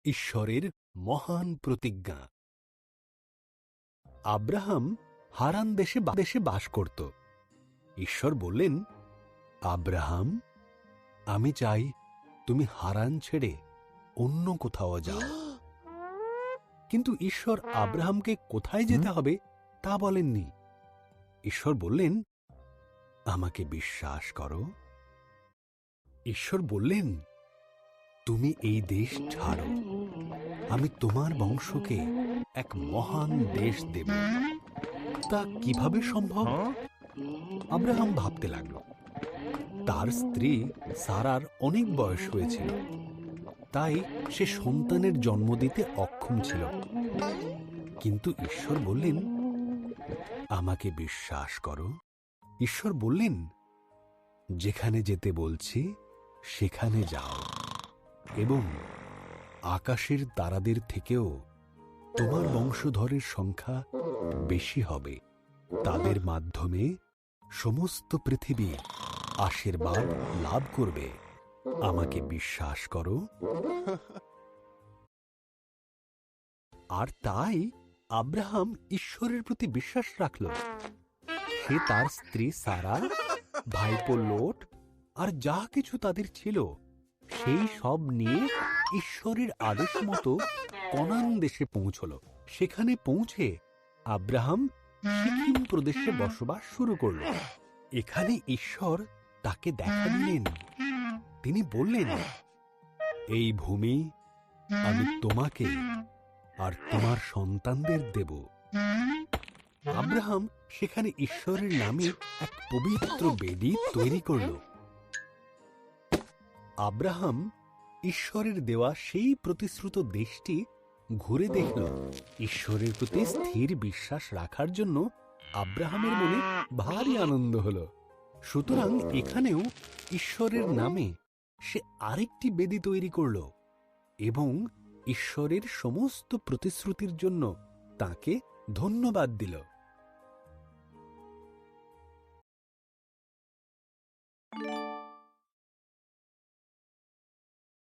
ঈশ্বরের মহান প্রতিজ্ঞা। আব্রাহাম হারান দেশে বাস করত। ঈশ্বর বললেন, আব্রাহাম, আমি চাই তুমি হারান ছেড়ে অন্য কোথাও যাও। কিন্তু ঈশ্বর আব্রাহামকে কোথায় যেতে হবে তা বলেননি। ঈশ্বর বললেন, আমাকে বিশ্বাস করো। ঈশ্বর বললেন, তুমি এই দেশ ছাড়ো, আমি তোমার বংশকে এক মহান দেশ দেব। তা কিভাবে সম্ভব? আব্রাহাম ভাবতে লাগল। তার স্ত্রী সারার অনেক বয়স হয়েছিল, তাই সে সন্তানের জন্ম দিতে অক্ষম ছিল। কিন্তু ঈশ্বর বললেন, আমাকে বিশ্বাস করো। ঈশ্বর বললেন, যেখানে যেতে বলছি সেখানে যাও, এবং আকাশের তারাদের থেকেও তোমার বংশধরের সংখ্যা বেশি হবে। তাদের মাধ্যমে সমস্ত পৃথিবী আশীর্বাদ লাভ করবে। আমাকে বিশ্বাস করো। আর তাই আব্রাহাম ঈশ্বরের প্রতি বিশ্বাস রাখল। সে তার স্ত্রী সারা, ভাইপো লোট আর যা কিছু তাদের ছিল সেই সব নিয়ে ঈশ্বরের আদেশ মতো কনান দেশে পৌঁছল। সেখানে পৌঁছে আব্রাহাম সিকিম প্রদেশে বসবাস শুরু করল। এখানে ঈশ্বর তাকে দেখা দিলেন। তিনি বললেন, এই ভূমি আমি তোমাকে আর তোমার সন্তানদের দেব। আব্রাহাম সেখানে ঈশ্বরের নামে এক পবিত্র বেদি তৈরি করল। আব্রাহাম ঈশ্বরের দেওয়া সেই প্রতিশ্রুত দেশটি ঘুরে দেখল। ঈশ্বরের প্রতি স্থির বিশ্বাস রাখার জন্য আব্রাহামের মনে ভারী আনন্দ হল। সুতরাং এখানেও ঈশ্বরের নামে সে আরেকটি বেদি তৈরি করল এবং ঈশ্বরের সমস্ত প্রতিশ্রুতির জন্য তাকে ধন্যবাদ দিল।